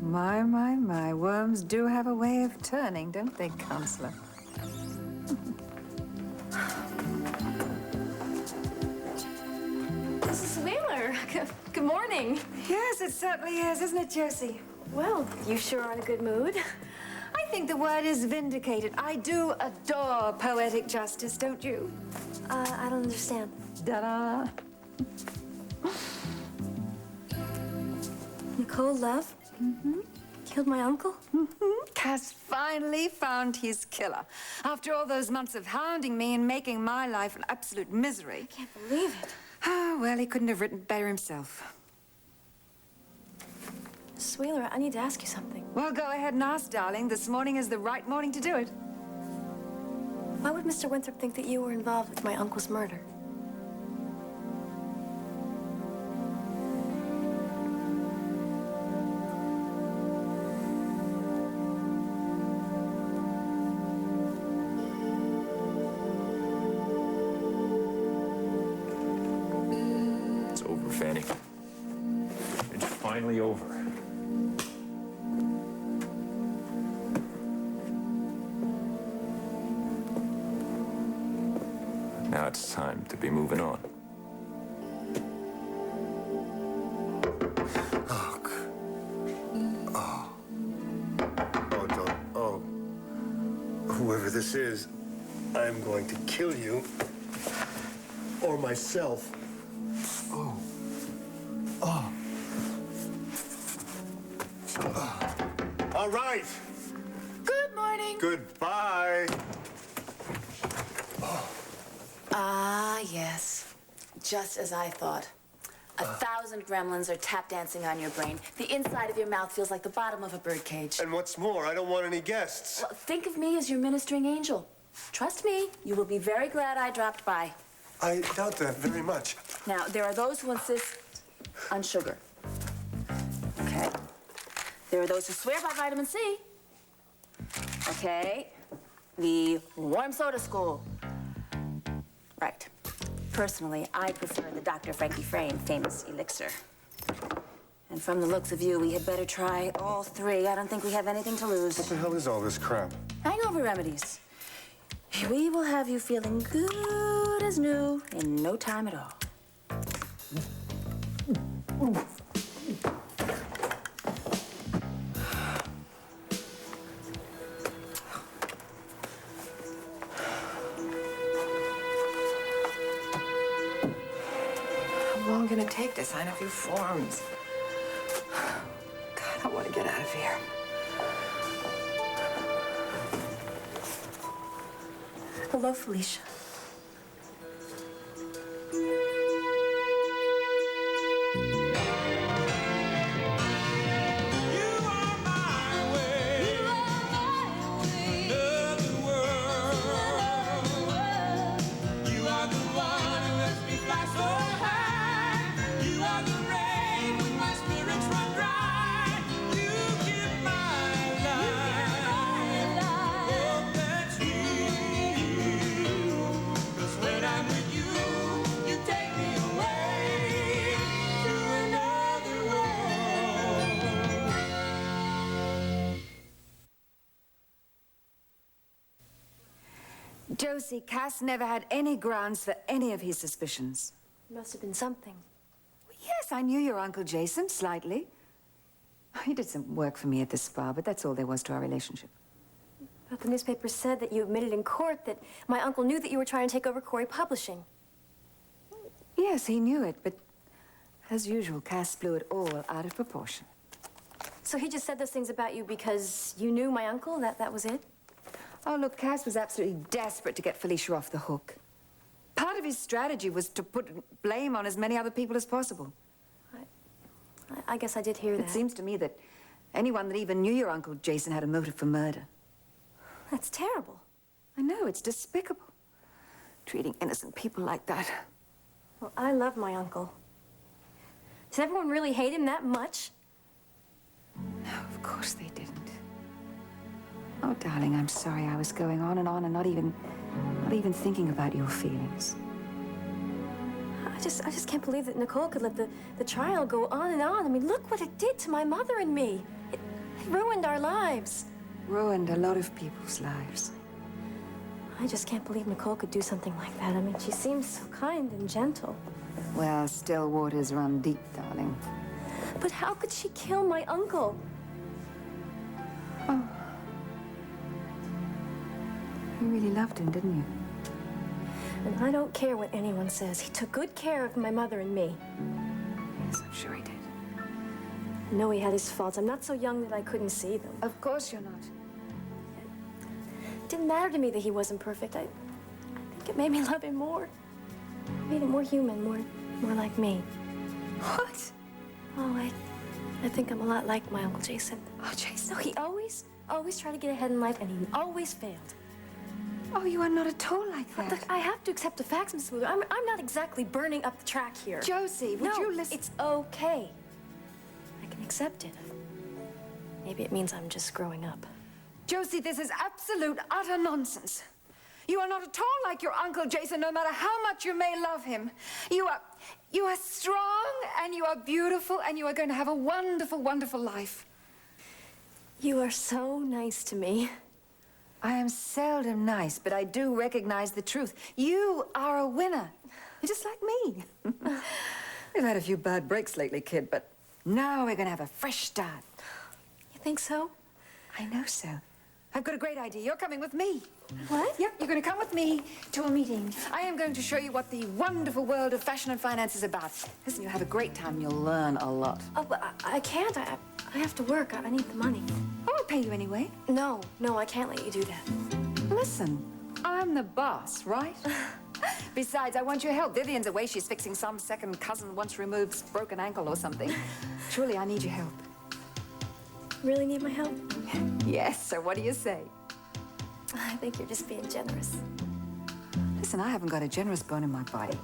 My. Worms do have a way of turning, don't they, Counselor? Mrs. Wheeler, good morning. Yes, it certainly is, isn't it, Josie? Well, you sure are in a good mood. I think the word is vindicated. I do adore poetic justice, don't you? I don't understand. Ta-da! Nicole Love? Killed my uncle? Cass finally found his killer. After all those months of hounding me and making my life an absolute misery. I can't believe it. Oh, well, he couldn't have written better himself. Mrs. Wheeler, I need to ask you something. Well, go ahead and ask, darling. This morning is the right morning to do it. Why would Mr. Winthrop think that you were involved with my uncle's murder? It's over, Fanny. It's finally over. Now it's time to be moving on. Whoever this is, I'm going to kill you. Or myself. All right. Good morning. Goodbye. Ah, yes. Just as I thought. 1,000 gremlins are tap dancing on your brain. The inside of your mouth feels like the bottom of a birdcage. And what's more, I don't want any guests. Well, think of me as your ministering angel. Trust me, you will be very glad I dropped by. I doubt that very much. Now, there are those who insist on sugar. Okay. There are those who swear by vitamin C. Okay. The warm soda school. Right. Personally, I prefer the Dr. Frankie Frame famous elixir. And from the looks of you, we had better try all three. I don't think we have anything to lose. What the hell is all this crap? Hangover remedies. We will have you feeling good as new in no time at all. How long can it take to sign a few forms? God, I want to get out of here. Hello, Felicia. Josie, Cass never had any grounds for any of his suspicions. Must have been something. Yes, I knew your Uncle Jason, slightly. He did some work for me at the spa, but that's all there was to our relationship. But the newspaper said that you admitted in court that my uncle knew that you were trying to take over Corey Publishing. Yes, he knew it, but as usual, Cass blew it all out of proportion. So he just said those things about you because you knew my uncle? That was it? Oh, look, Cass was absolutely desperate to get Felicia off the hook. Part of his strategy was to put blame on as many other people as possible. I guess I did hear that. It seems to me that anyone that even knew your Uncle Jason had a motive for murder. That's terrible. I know, it's despicable. Treating innocent people like that. Well, I love my uncle. Does everyone really hate him that much? No, of course they didn't. Oh, darling, I'm sorry I was going on and not even thinking about your feelings. I just can't believe that Nicole could let the trial go on and on. I mean, look what it did to my mother and me. They ruined our lives. Ruined a lot of people's lives. I just can't believe Nicole could do something like that. I mean, she seems so kind and gentle. Well, still waters run deep, darling. But how could she kill my uncle? Oh. You really loved him, didn't you? And I don't care what anyone says. He took good care of my mother and me. Yes, I'm sure he did. I know he had his faults. I'm not so young that I couldn't see them. Of course you're not. It didn't matter to me that he wasn't perfect. I think it made me love him more. It made him more human, more like me. What? Oh, I think I'm a lot like my Uncle Jason. Oh, Jason. No, he always tried to get ahead in life, and he always failed. Oh, you are not at all like that. Look, I have to accept the facts, Miss Wheeler. I'm not exactly burning up the track here. Josie, would No, you listen? it's okay. I can accept it. Maybe it means I'm just growing up. Josie, this is absolute, utter nonsense. You are not at all like your Uncle Jason, no matter how much you may love him. You are strong, and you are beautiful, and you are going to have a wonderful, wonderful life. You are so nice to me. I am seldom nice, but I do recognize the truth. You are a winner, just like me. We've had a few bad breaks lately, kid, but now we're going to have a fresh start. You think so? I know so. I've got a great idea. You're coming with me. What? Yep, you're going to come with me to a meeting. I am going to show you what the wonderful world of fashion and finance is about. Listen, you'll have a great time. You'll learn a lot. Oh, but I can't. I have to work. I need the money. Oh, I'll pay you anyway. No, I can't let you do that. Listen, I'm the boss, right? Besides, I want your help. Vivian's away. She's fixing some second cousin once removed's broken ankle or something. Truly, I need your help. Really need my help? Yes, so what do you say? I think you're just being generous. Listen, I haven't got a generous bone in my body.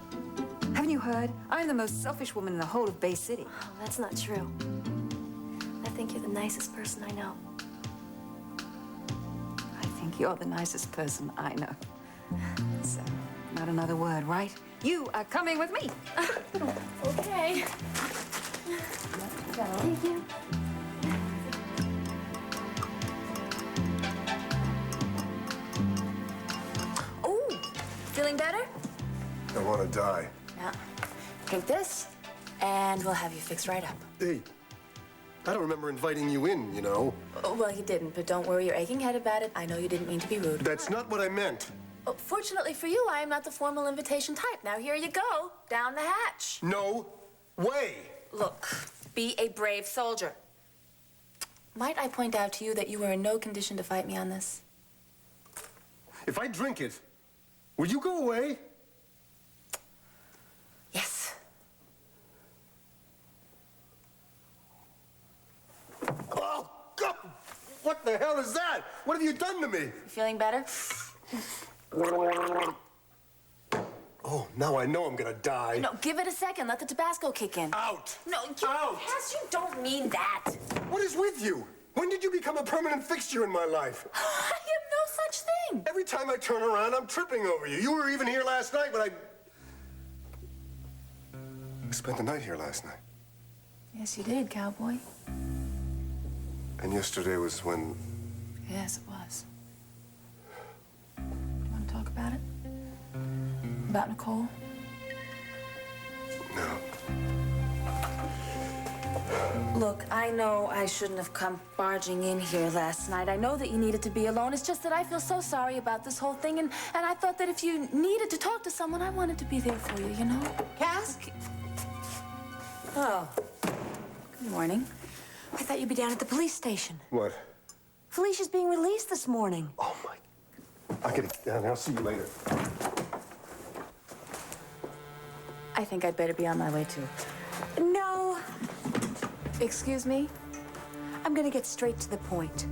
Haven't you heard? I'm the most selfish woman in the whole of Bay City. Oh, that's not true. I think you're the nicest person I know. I think you're the nicest person I know. So, not another word, right? You are coming with me. Okay. Thank you. Oh, feeling better? I want to die. Now, drink this, and we'll have you fixed right up. Hey, I don't remember inviting you in, you know. Oh, well, you didn't, but don't worry your aching head about it. I know you didn't mean to be rude. That's not what I meant. Oh, fortunately for you, I am not the formal invitation type. Now, here you go, down the hatch. No way. Look, be a brave soldier. Might I point out to you that you are in no condition to fight me on this? If I drink it, will you go away? Yes. Oh, God! What the hell is that? What have you done to me? You feeling better? Oh, now I know I'm gonna die. No, give it a second. Let the Tabasco kick in. Out! No, Out! Cass, you don't mean that. What is with you? When did you become a permanent fixture in my life? I am no such thing. Every time I turn around, I'm tripping over you. You were even here last night, but I spent the night here last night. Yes, you did, cowboy. And yesterday was when... Yes, it was. You want to talk about it? About Nicole? No. Look, I know I shouldn't have come barging in here last night. I know that you needed to be alone. It's just that I feel so sorry about this whole thing, and I thought that if you needed to talk to someone, I wanted to be there for you, you know? Cass? Oh. Good morning. I thought you'd be down at the police station. What? Felicia's being released this morning. Oh, my... I gotta get down. I'll see you later. I think I'd better be on my way, too. No, Excuse me? I'm gonna get straight to the point.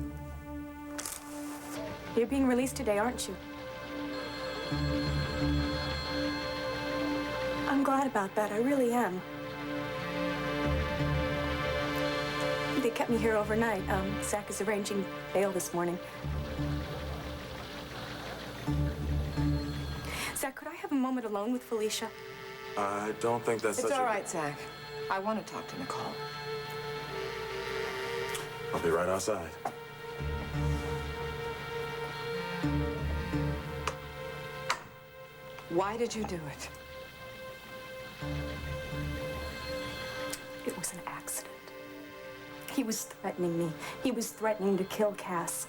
You're being released today, aren't you? I'm glad about that. I really am. They kept me here overnight. Zach is arranging bail this morning. Zach, could I have a moment alone with Felicia? I don't think that's It's such all a... right, Zach. I want to talk to Nicole. I'll be right outside. Why did you do it? It was an accident. He was threatening me. He was threatening to kill Cass.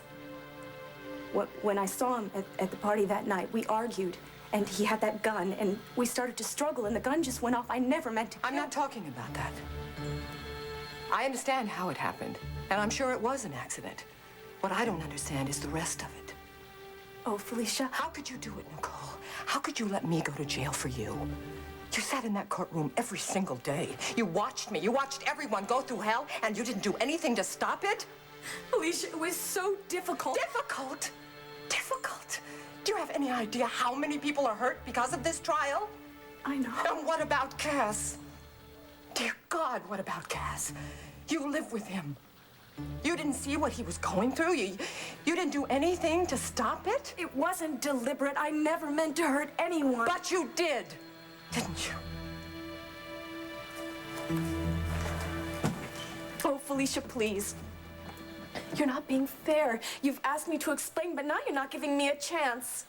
When I saw him at the party that night, we argued, and he had that gun, and we started to struggle, and the gun just went off. I never meant to kill. I'm not talking about that. I understand how it happened, and I'm sure it was an accident. What I don't understand is the rest of it. Oh, Felicia. How could you do it, Nicole? How could you let me go to jail for you? You sat in that courtroom every single day. You watched me. You watched everyone go through hell, and you didn't do anything to stop it? Felicia, it was so difficult. Difficult? Difficult? Do you have any idea how many people are hurt because of this trial? I know. And what about Cass? Dear God, what about Cass? You live with him. You didn't see what he was going through? You didn't do anything to stop it? It wasn't deliberate. I never meant to hurt anyone. But you did, didn't you? Oh, Felicia, please. You're not being fair. You've asked me to explain, but now you're not giving me a chance.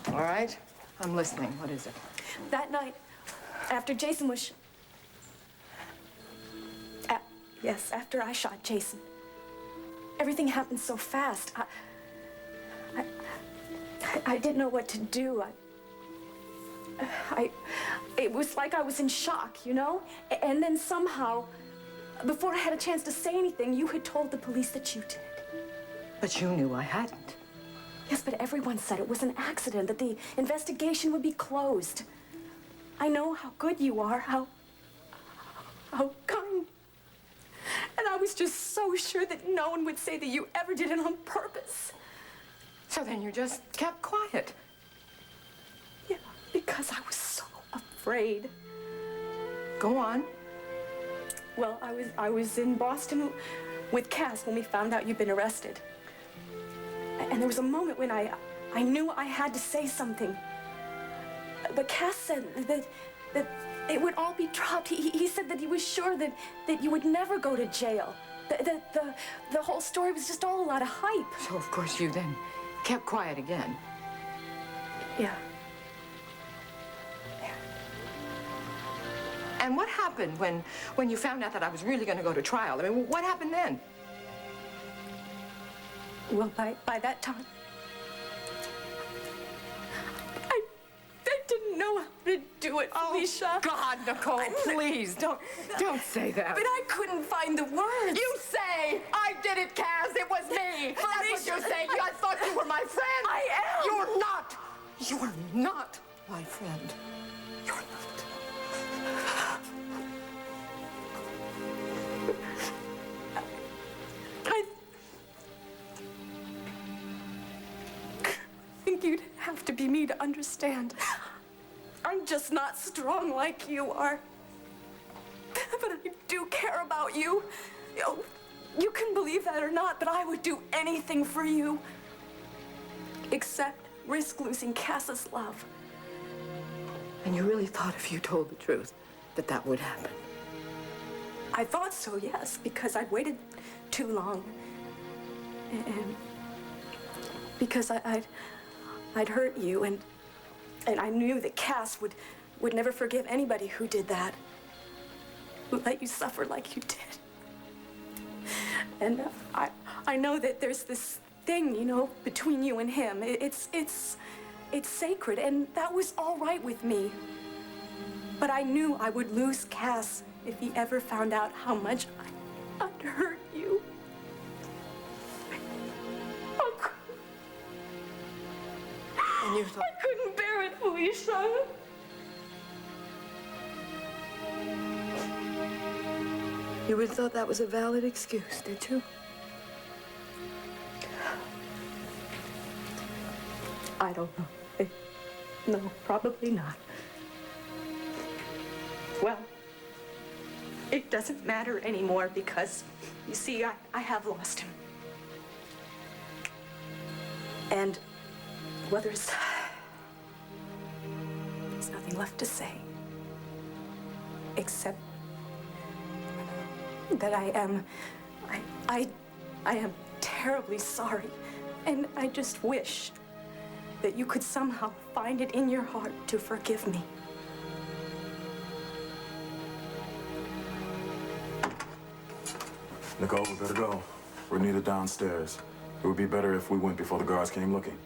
All right, I'm listening. What is it? That night, after Jason was... Yes, after I shot Jason. Everything happened so fast. I didn't know what to do. It was like I was in shock, you know? And then somehow, before I had a chance to say anything, you had told the police that you did. But you knew I hadn't. Yes, but everyone said it was an accident, that the investigation would be closed. I know how good you are, how kind. And I was just so sure that no one would say that you ever did it on purpose. So then you just kept quiet. Yeah, because I was so afraid. Go on. Well, I was in Boston with Cass when we found out you'd been arrested. And there was a moment when I knew I had to say something. But Cass said that it would all be dropped. He said that he was sure that you would never go to jail. The whole story was just all a lot of hype. So of course you then kept quiet again. Yeah. And what happened when you found out that I was really going to go to trial? I mean, what happened then? Well, by that time, I didn't know how to do it, Felicia. Oh, God, Nicole, please, don't say that. But I couldn't find the words. You say, I did it, Cass, it was me. That's what you're saying. I thought you were my friend. I am. You're not. You're not my friend. You're not. I think you'd have to be me to understand. I'm just not strong like you are. But I do care about you. You can believe that or not, but I would do anything for you. Except risk losing Cass's love. And you really thought if you told the truth that would happen? I thought so, yes, because I'd waited too long. And because I'd hurt you, and I knew that Cass would never forgive anybody who did that, who let you suffer like you did. And I know that there's this thing, you know, between you and him. It's sacred, and that was all right with me. But I knew I would lose Cass if he ever found out how much I'd hurt you. And you thought... I couldn't bear it, Felicia. You really thought that was a valid excuse, did you? I don't know. No, probably not. Well, it doesn't matter anymore because, you see, I have lost him. And, well, there's nothing left to say. Except that I am terribly sorry, and I just wish that you could somehow find it in your heart to forgive me. Nicole, we better go. We're needed downstairs. It would be better if we went before the guards came looking.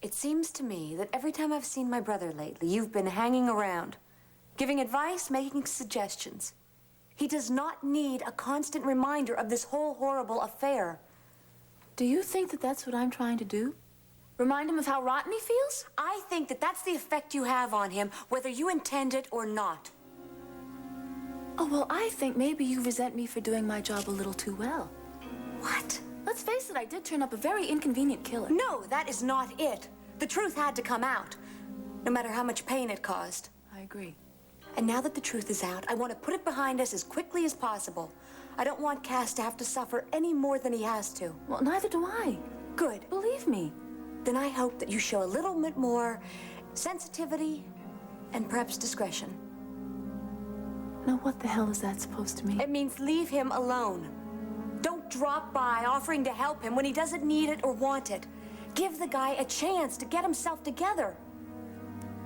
It seems to me that every time I've seen my brother lately, you've been hanging around, giving advice, making suggestions. He does not need a constant reminder of this whole horrible affair. Do you think that that's what I'm trying to do? Remind him of how rotten he feels? I think that that's the effect you have on him, whether you intend it or not. Oh, well, I think maybe you resent me for doing my job a little too well. What? Let's face it, I did turn up a very inconvenient killer. No, that is not it. The truth had to come out, no matter how much pain it caused. I agree. And now that the truth is out, I want to put it behind us as quickly as possible. I don't want Cass to have to suffer any more than he has to. Well, neither do I. Good. Believe me. Then I hope that you show a little bit more sensitivity and perhaps discretion. Now, what the hell is that supposed to mean? It means leave him alone. Don't drop by offering to help him when he doesn't need it or want it. Give the guy a chance to get himself together.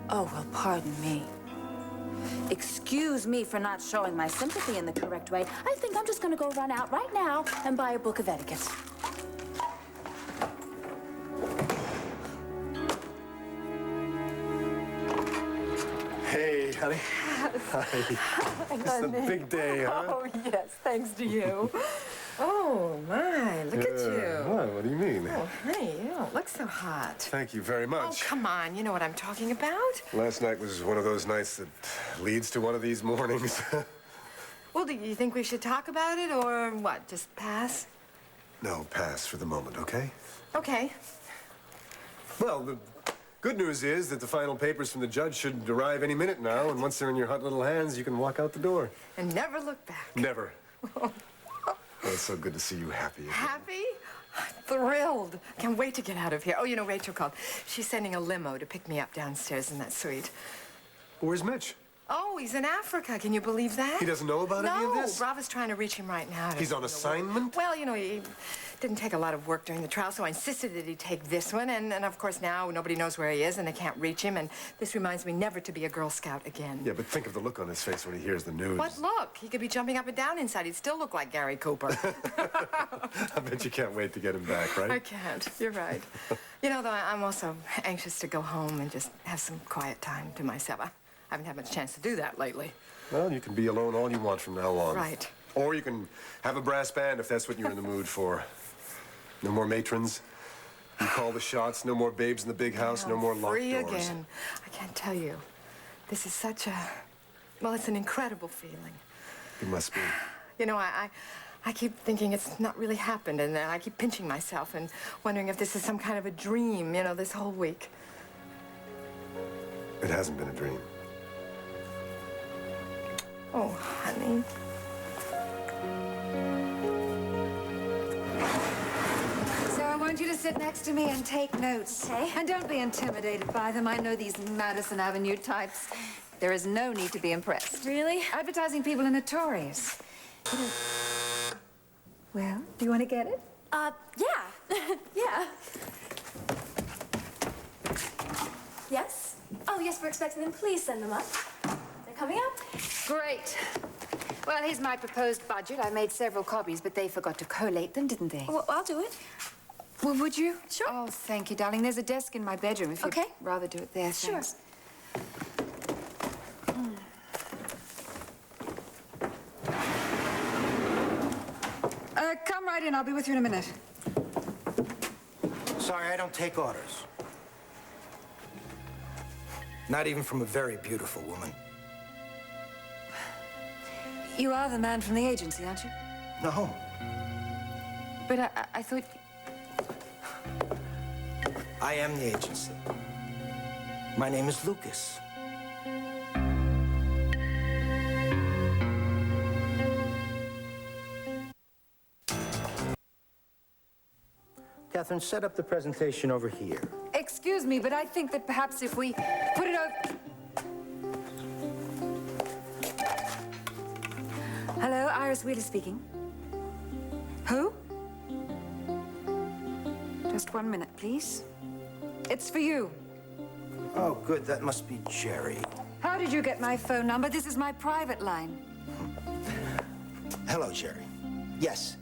Oh, well, pardon me. Excuse me for not showing my sympathy in the correct way. I think I'm just going to go run out right now and buy a book of etiquette. Hey, honey. Hi. It's a big day, huh? Oh, yes, thanks to you. Oh, my, look at you. What do you mean? Oh, honey, you don't look so hot. Thank you very Oh, much. come on, you know what I'm talking about. Last night was one of those nights that leads to one of these mornings. Well, do you think we should talk about it, or what, just pass? No, pass for the moment, okay? Okay. Well, the good news is that the final papers from the judge should arrive any minute now, and once they're in your hot little hands, you can walk out the door. And never look back. Never. Oh, it's so good to see you happy again. Happy? Thrilled. Can't wait to get out of here. Oh, you know, Rachel called. She's sending a limo to pick me up downstairs in that suite. Where's Mitch? Oh, he's in Africa. Can you believe that? He doesn't know about any of this? No, Brava's trying to reach him right now. He's on assignment? Well, you know, he didn't take a lot of work during the trial, so I insisted that he take this one. And of course, now nobody knows where he is, and they can't reach him. And this reminds me never to be a Girl Scout again. Yeah, but think of the look on his face when he hears the news. What look? He could be jumping up and down inside. He'd still look like Gary Cooper. I bet you can't wait to get him back, right? I can't. You're right. You know, though, I'm also anxious to go home and just have some quiet time to myself. I haven't had much chance to do that lately. Well, you can be alone all you want from now on. Right. Or you can have a brass band if that's what you're in the mood for. No more matrons. You call the shots. No more babes in the big house. No more locked Free doors. again. I can't tell you. This is such a... Well, it's an incredible feeling. It must be. You know, I keep thinking it's not really happened, and I keep pinching myself and wondering if this is some kind of a dream, you know, this whole week. It hasn't been a dream. Oh, honey. So I want you to sit next to me and take notes. Okay. And don't be intimidated by them. I know these Madison Avenue types. There is no need to be impressed. Really? Advertising people are notorious. Well, do you want to get it? Yeah. Yeah. Yes? Oh, yes, we're expecting them. Please send them up. They're coming up. Great. Well, here's my proposed budget. I made several copies, but they forgot to collate them, didn't they? Well, I'll do it. Well, would you? Sure. Oh, thank you, darling. There's a desk in my bedroom if you'd Okay. rather do it there. Sure. Thanks. Come right in. I'll be with you in a minute. Sorry, I don't take orders. Not even from a very beautiful woman. You are the man from the agency, aren't you? No. But I thought... I am the agency. My name is Lucas. Catherine, set up the presentation over here. Excuse me, but I think that perhaps if we put it over... Hello, Iris Wheeler speaking. Who? Just 1 minute, please. It's for you. Oh, good. That must be Jerry. How did you get my phone number? This is my private line. Hello, Jerry. Yes,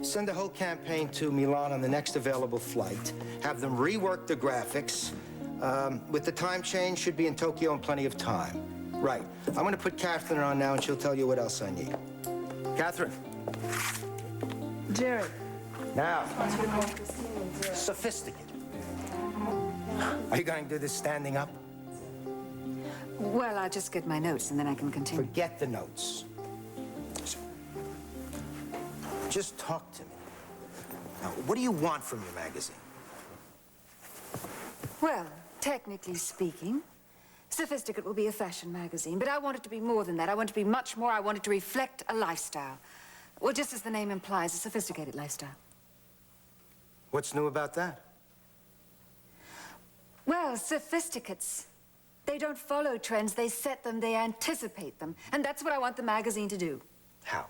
send the whole campaign to Milan on the next available flight. Have them rework the graphics. With the time change, should be in Tokyo in plenty of time. Right. I'm going to put Catherine on now, and she'll tell you what else I need. Catherine. Jerry. Now. Sophisticated. Are you going to do this standing up? Well, I'll just get my notes, and then I can continue. Forget the notes. Just talk to me. Now, what do you want from your magazine? Well, technically speaking, Sophisticate will be a fashion magazine, but I want it to be more than that. I want it to be much more. I want it to reflect a lifestyle. Well, just as the name implies, a sophisticated lifestyle. What's new about that? Well, Sophisticates, they don't follow trends. They set them, they anticipate them. And that's what I want the magazine to do. How?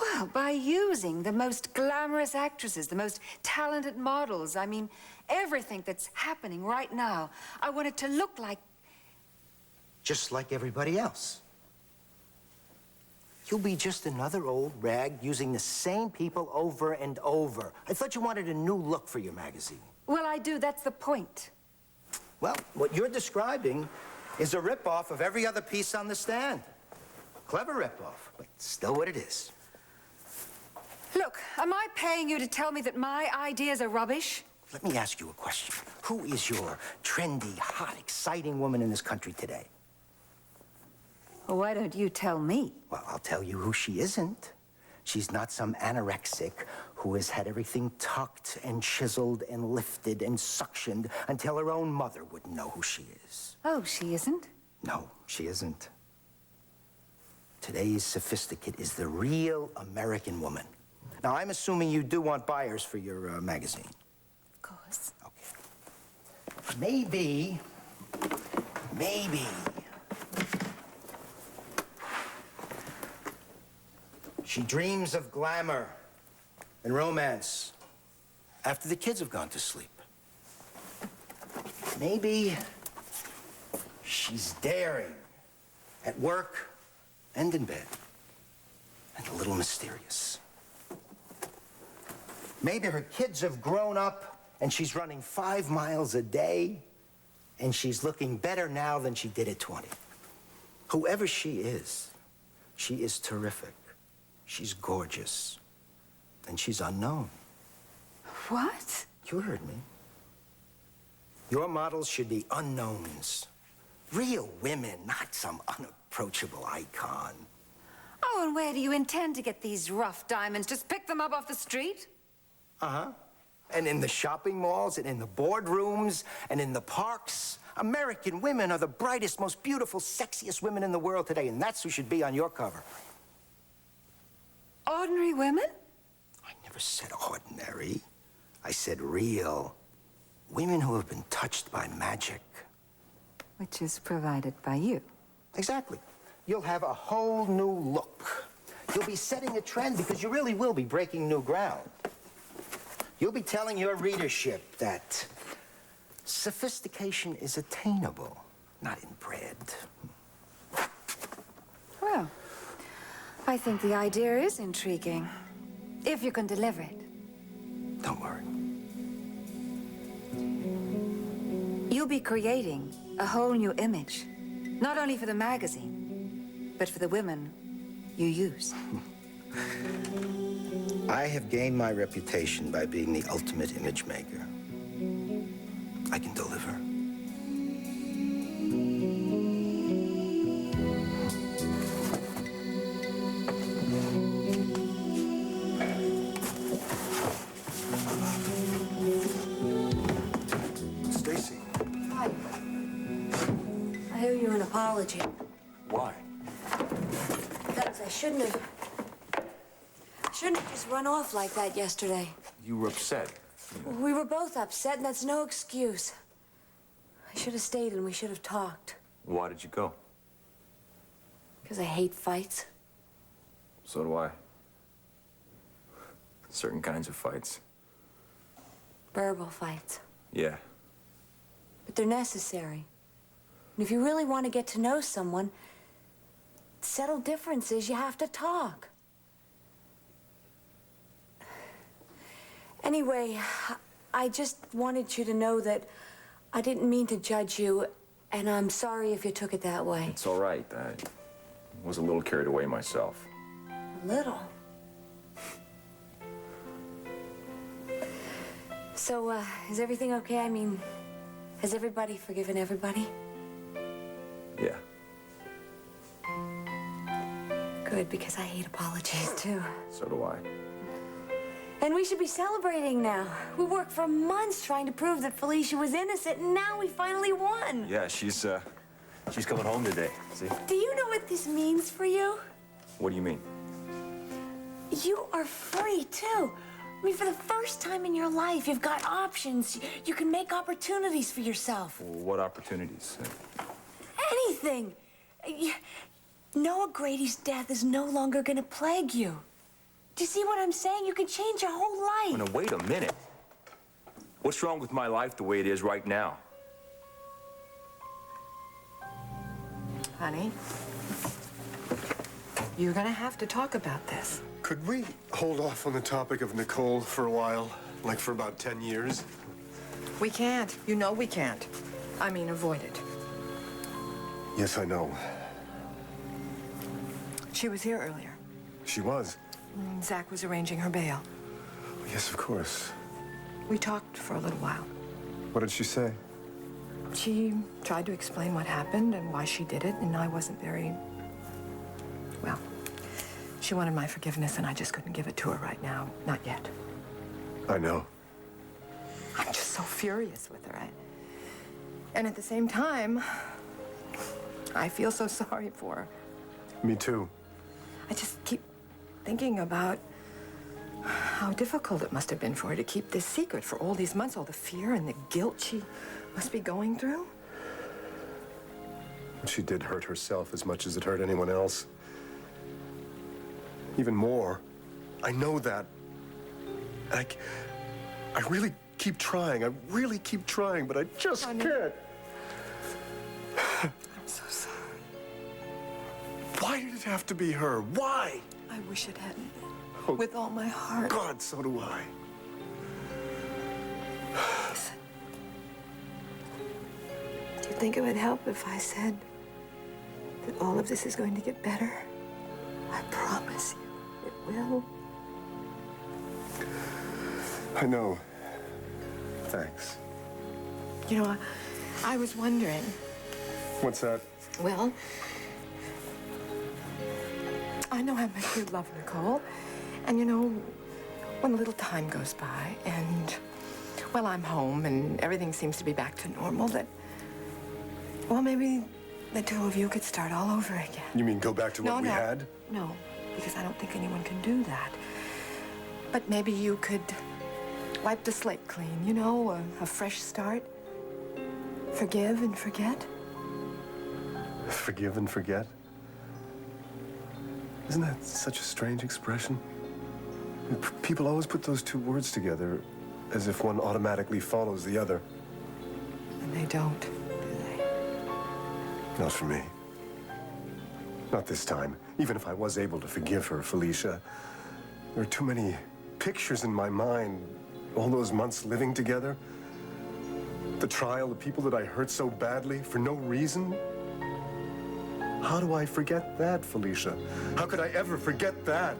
Well, by using the most glamorous actresses, the most talented models. I mean, everything that's happening right now. I want it to look like... Just like everybody else. You'll be just another old rag using the same people over and over. I thought you wanted a new look for your magazine. Well, I do. That's the point. Well, what you're describing is a ripoff of every other piece on the stand. Clever ripoff, but still what it is. Look, am I paying you to tell me that my ideas are rubbish? Let me ask you a question. Who is your trendy, hot, exciting woman in this country today? Well, why don't you tell me? Well, I'll tell you who she isn't. She's not some anorexic who has had everything tucked and chiseled and lifted and suctioned until her own mother wouldn't know who she is. Oh, she isn't? No, she isn't. Today's Sophisticate is the real American woman. Now, I'm assuming you do want buyers for your magazine. Of course. Okay. Maybe... She dreams of glamour and romance after the kids have gone to sleep. Maybe she's daring at work and in bed, and a little mysterious. Maybe her kids have grown up and she's running 5 miles a day, and she's looking better now than she did at 20. Whoever she is terrific. She's gorgeous, and she's unknown. What? You heard me. Your models should be unknowns. Real women, not some unapproachable icon. Oh, and where do you intend to get these rough diamonds? Just pick them up off the street? Uh-huh. And in the shopping malls, and in the boardrooms, and in the parks. American women are the brightest, most beautiful, sexiest women in the world today, and that's who should be on your cover. Ordinary women? I never said ordinary. I said real. Women who have been touched by magic. Which is provided by you. Exactly. You'll have a whole new look. You'll be setting a trend because you really will be breaking new ground. You'll be telling your readership that sophistication is attainable, not inbred. Well, I think the idea is intriguing, if you can deliver it. Don't worry. You'll be creating a whole new image, not only for the magazine, but for the women you use. I have gained my reputation by being the ultimate image maker. I can deliver. apology. Why? Because I shouldn't have just run off like that yesterday. You were upset. We were both upset, and that's no excuse. I should have stayed and we should have talked. Why did you go? Because I hate fights. So do I. Certain kinds of fights. Verbal fights. Yeah. But they're necessary. And if you really want to get to know someone, settle differences, you have to talk. Anyway, I just wanted you to know that I didn't mean to judge you, and I'm sorry if you took it that way. It's all right. I was a little carried away myself. A little. So, is everything okay? I mean, has everybody forgiven everybody? Yeah. Good, because I hate apologies, too. So do I. And we should be celebrating now. We worked for months trying to prove that Felicia was innocent, and now we finally won. Yeah, she's coming home today. See? Do you know what this means for you? What do you mean? You are free, too. I mean, for the first time in your life, you've got options. You can make opportunities for yourself. What opportunities? Anything. Noah Grady's death is no longer going to plague you. Do you see what I'm saying? You can change your whole life. Now, wait a minute. What's wrong with my life the way it is right now? Honey, you're gonna have to talk about this. Could we hold off on the topic of Nicole for a while? Like for about 10 years? We can't. You know we can't. I mean, avoid it. Yes, I know. She was here earlier. She was. Zach was arranging her bail. Yes, of course. We talked for a little while. What did she say? She tried to explain what happened and why she did it, and I wasn't very... Well, she wanted my forgiveness, and I just couldn't give it to her right now. Not yet. I know. I'm just so furious with her. And at the same time, I feel so sorry for her. Me too. I just keep thinking about how difficult it must have been for her to keep this secret for all these months, all the fear and the guilt she must be going through. She did hurt herself as much as it hurt anyone else. Even more. I know that. And I really keep trying. I really keep trying, but I just can't. I'm so sorry. Why did it have to be her? Why? I wish it hadn't been. Oh, With all my heart. God, so do I. Listen. Do you think it would help if I said that all of this is going to get better? I promise you, it will. I know. Thanks. You know, I was wondering. What's that? Well, I know how much you love Nicole. And you know, when a little time goes by and, well, I'm home and everything seems to be back to normal, that, well, maybe the two of you could start all over again. You mean go back to what we had? No, because I don't think anyone can do that. But maybe you could wipe the slate clean, you know, a fresh start. Forgive and forget. Forgive and forget? Isn't that such a strange expression? People always put those two words together as if one automatically follows the other. And they don't, do they? Not for me. Not this time. Even if I was able to forgive her, Felicia, there are too many pictures in my mind. All those months living together. The trial, the people that I hurt so badly for no reason. How do I forget that, Felicia? How could I ever forget that?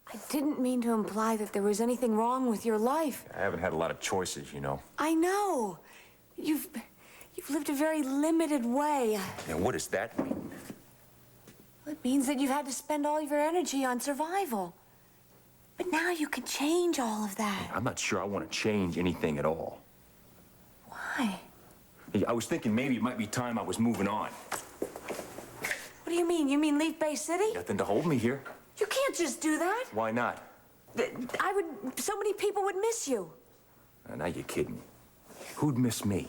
I didn't mean to imply that there was anything wrong with your life. I haven't had a lot of choices, you know. I know. You've lived a very limited way. Now, what does that mean? It means that you've had to spend all of your energy on survival. But now you can change all of that. I'm not sure I want to change anything at all. Why? I was thinking maybe it might be time I was moving on. What do you mean? You mean leave Bay City? Nothing to hold me here. You can't just do that. Why not? So many people would miss you. Now you're kidding. Who'd miss me?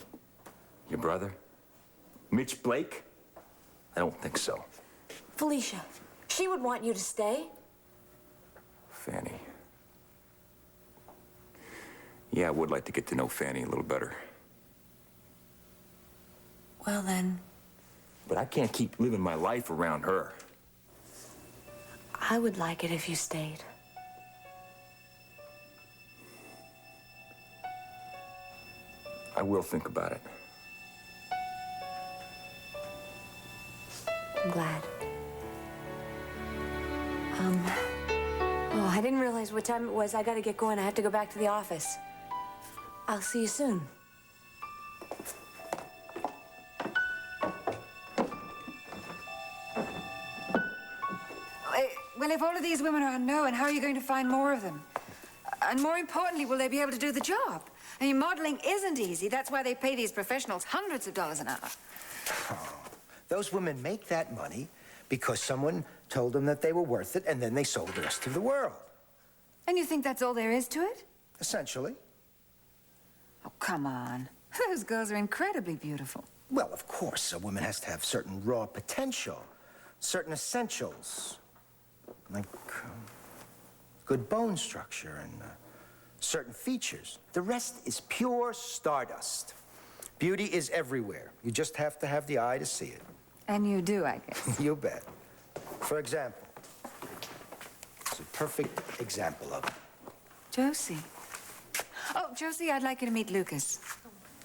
Your brother? Mitch Blake? I don't think so. Felicia, she would want you to stay. Fanny. Yeah, I would like to get to know Fanny a little better. Well, then, But I can't keep living my life around her. I would like it if you stayed. I will think about it. I'm glad. Oh, I didn't realize what time it was. I gotta get going. I have to go back to the office. I'll see you soon. Well, if all of these women are unknown, how are you going to find more of them? And more importantly, will they be able to do the job? I mean, modeling isn't easy. That's why they pay these professionals hundreds of dollars an hour. Oh, those women make that money because someone told them that they were worth it, and then they sold the rest of the world. And you think that's all there is to it? Essentially. Oh, come on. Those girls are incredibly beautiful. Well, of course, a woman has to have certain raw potential, certain essentials, like good bone structure and certain features. The rest is pure stardust. Beauty is everywhere. You just have to have the eye to see it. And you do, I guess. You bet. For example, it's a perfect example of it. Josie. Oh, Josie, I'd like you to meet Lucas.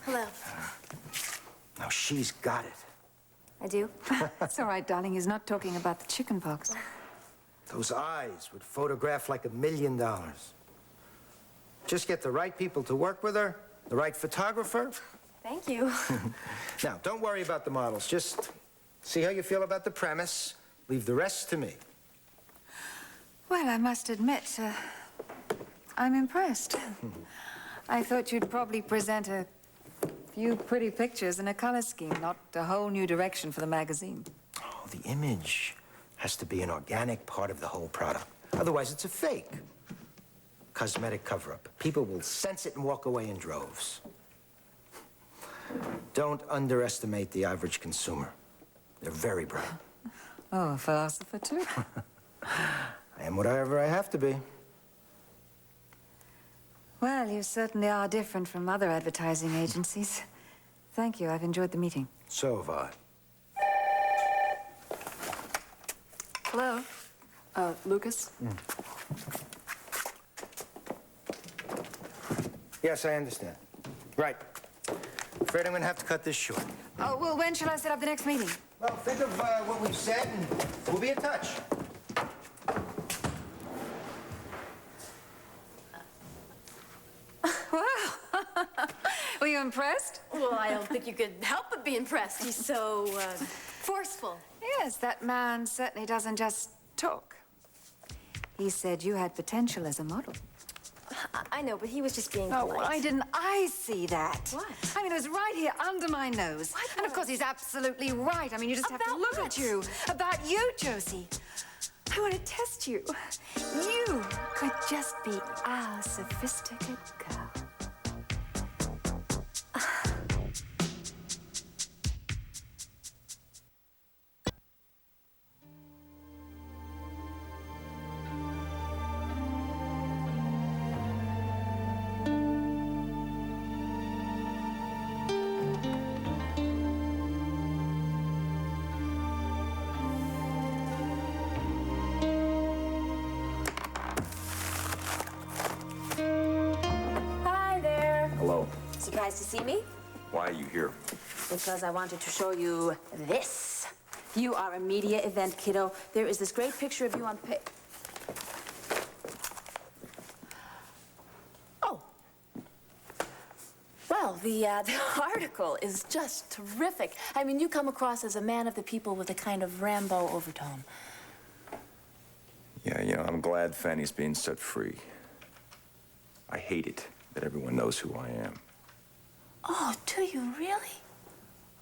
Hello. Now, she's got it. I do? That's all right, darling. He's not talking about the chicken pox. Those eyes would photograph like $1 million. Just get the right people to work with her, the right photographer. Thank you. Now, don't worry about the models. Just see how you feel about the premise. Leave the rest to me. Well, I must admit, I'm impressed. I thought you'd probably present a few pretty pictures in a color scheme, not a whole new direction for the magazine. Oh, the image has to be an organic part of the whole product. Otherwise, it's a fake. Cosmetic cover-up. People will sense it and walk away in droves. Don't underestimate the average consumer. They're very bright. Oh, a philosopher, too? I am whatever I have to be. Well, you certainly are different from other advertising agencies. Thank you. I've enjoyed the meeting. So have I. Hello? Lucas? Yes, I understand. Right. Afraid I'm gonna have to cut this short. Oh, well, when shall I set up the next meeting? Well, think of what we've said, and we'll be in touch. Wow. Were you impressed? Well, I don't think you could help but be impressed. He's so, forceful. Yes, that man certainly doesn't just talk. He said you had potential as a model. I know, but he was just being Oh, polite. why didn't I see that? What? I mean, it was right here under my nose. What And of course, he's absolutely right. I mean, you just have to About look what? at you. About you, Josie. I want to test you. You could just be our sophisticated girl. Hi there. Hello. Surprised to see me? Why are you here? Because I wanted to show you this. You are a media event, kiddo. There is this great picture of you on Oh. Well, the article is just terrific. I mean, you come across as a man of the people with a kind of Rambo overtone. Yeah, you know, I'm glad Fanny's being set free. I hate it that everyone knows who I am. Oh, do you really?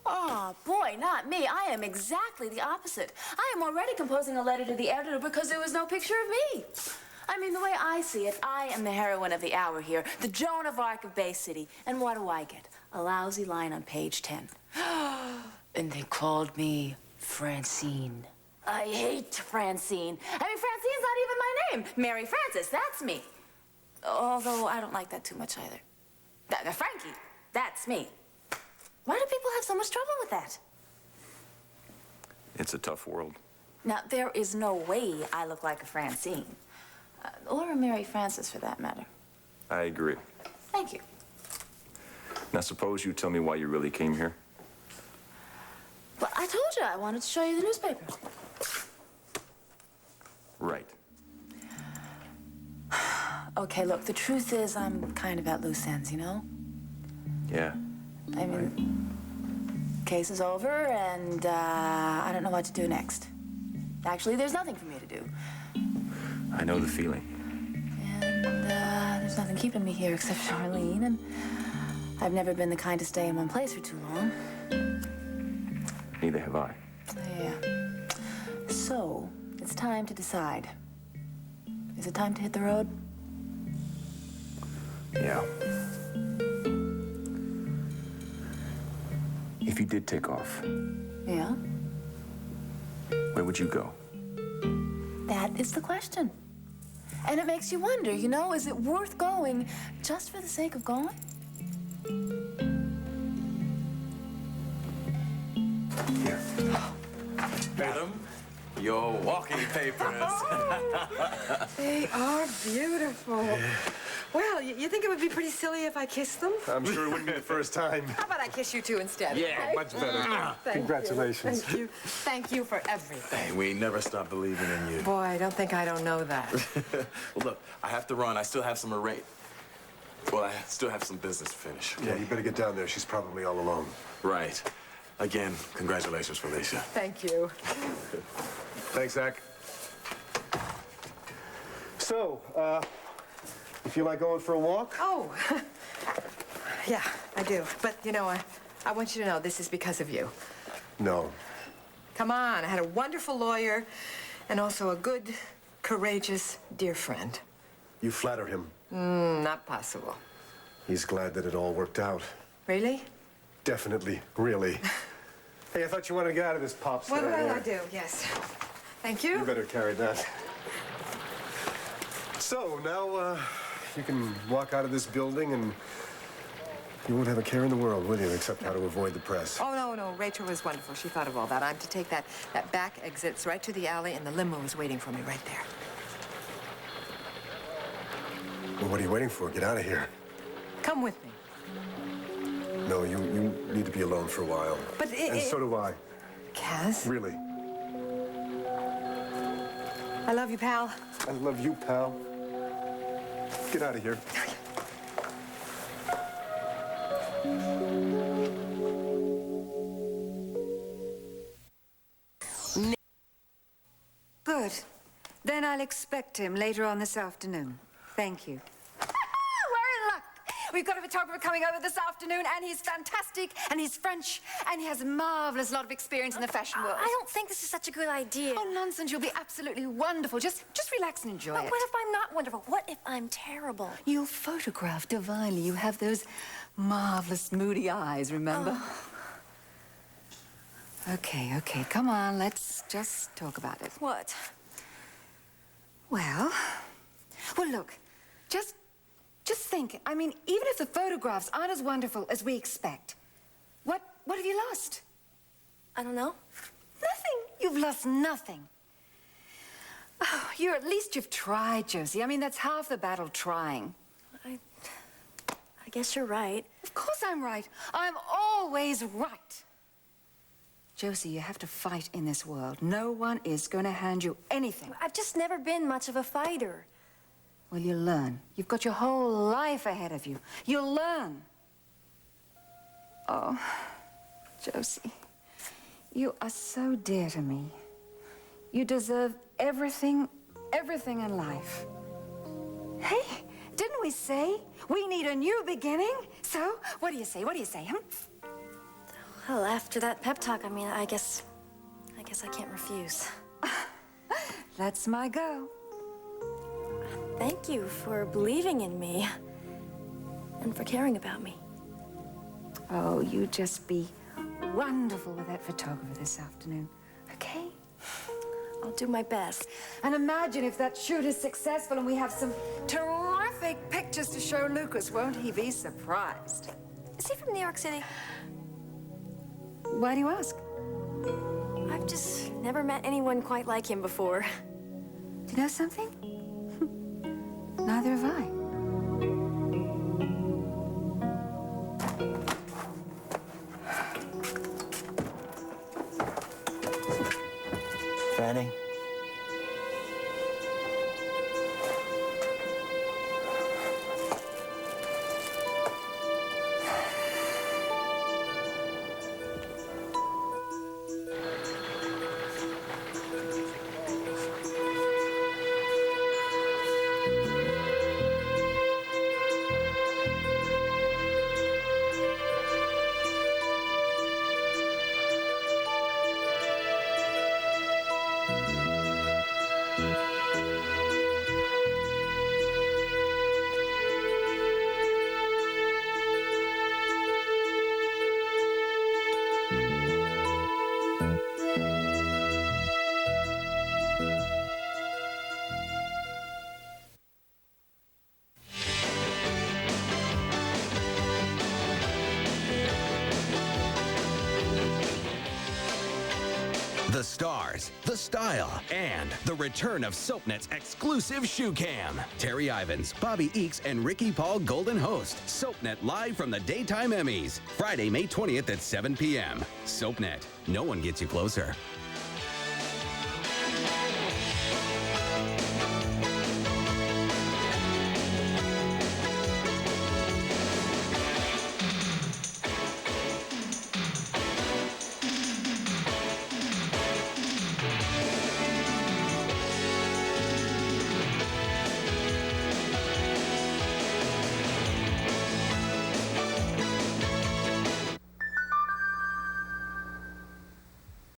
Oh, boy, not me. I am exactly the opposite. I am already composing a letter to the editor because there was no picture of me. I mean, the way I see it, I am the heroine of the hour here, the Joan of Arc of Bay City. And what do I get? A lousy line on page 10. And they called me Francine. I hate Francine. I mean, Francine's not even my name. Mary Frances, that's me. Although I don't like that too much either. Frankie, that's me. Why do people have so much trouble with that? It's a tough world. Now, there is no way I look like a Francine. Or a Mary Frances, for that matter. I agree. Thank you. Now, suppose you tell me why you really came here. Well, I told you I wanted to show you the newspaper. Right. Okay, look, the truth is I'm kind of at loose ends, you know? Yeah. I mean, case is over, and I don't know what to do next. Actually, there's nothing for me to do. I know the feeling. And there's nothing keeping me here except Charlene, and I've never been the kind to stay in one place for too long. Neither have I. Yeah. So, it's time to decide. Is it time to hit the road? Yeah. If you did take off, Yeah? where would you go? That is the question. And it makes you wonder, you know, is it worth going just for the sake of going? Here. Madam, your walking papers. They are beautiful. Well, you think it would be pretty silly if I kissed them? I'm sure it wouldn't be the first time. How about I kiss you two instead? Yeah, Much better. Thank Congratulations. You. Thank you. Thank you for everything. Hey, we never stop believing in you. Boy, don't think I don't know that. Well, look, I have to run. I still have some Well, I still have some business to finish. Yeah, you better get down there. She's probably all alone. Right. Again, congratulations, Felicia. Thank you. Thanks, Zach. So, you feel like going for a walk? Oh, yeah, I do. But, you know, I want you to know this is because of you. No. Come on, I had a wonderful lawyer and also a good, courageous, dear friend. You flatter him. Not possible. He's glad that it all worked out. Really? Definitely. Really. Hey, I thought you wanted to get out of this pop star. Well, I do, yes. Thank you. You better carry that. So, now, you can walk out of this building and you won't have a care in the world, will you, except how to avoid the press? Oh, no. Rachel was wonderful. She thought of all that. I'm to take that back exit. It's right to the alley, and the limo is waiting for me right there. Well, what are you waiting for? Get out of here. Come with me. No, you need to be alone for a while. But And so do I. Kaz? Really. I love you, pal. I love you, pal. Get out of here. Good. Then I'll expect him later on this afternoon. Thank you. We're in luck. We've got a photographer coming over this afternoon, and he's fantastic, and he's French, and he has a marvelous lot of experience in the fashion world. I don't think this is such a good idea. Oh, nonsense. You'll be absolutely wonderful. Just relax and enjoy But it. what if I'm not wonderful? What if I'm terrible? You'll photograph divinely. You have those marvelous, moody eyes, remember? Okay. Come on. Let's just talk about it. What? Well, look. Just think. I mean, even if the photographs aren't as wonderful as we expect, what have you lost? I don't know. Nothing. You've lost nothing. Oh, at least you've tried, Josie. I mean, that's half the battle, trying. I guess you're right. Of course I'm right. I'm always right. Josie, you have to fight in this world. No one is going to hand you anything. I've just never been much of a fighter. Well, you'll learn. You've got your whole life ahead of you. You'll learn. Oh, Josie, you are so dear to me. You deserve everything in life. Hey, didn't we say we need a new beginning? So, what do you say? What do you say, huh? Well, after that pep talk, I guess I can't refuse. That's my go. Thank you for believing in me and for caring about me. Oh, you just be wonderful with that photographer this afternoon, okay? I'll do my best. And imagine if that shoot is successful and we have some terrific pictures to show Lucas. Won't he be surprised? Is he from New York City? Why do you ask? I've just never met anyone quite like him before. Do you know something? Neither have I. Fanny? The stars, the style, and the return of SoapNet's exclusive shoe cam. Terry Ivins, Bobby Eakes, and Ricky Paul Golden host SoapNet live from the Daytime Emmys. Friday, May 20th at 7 p.m. SoapNet. No one gets you closer.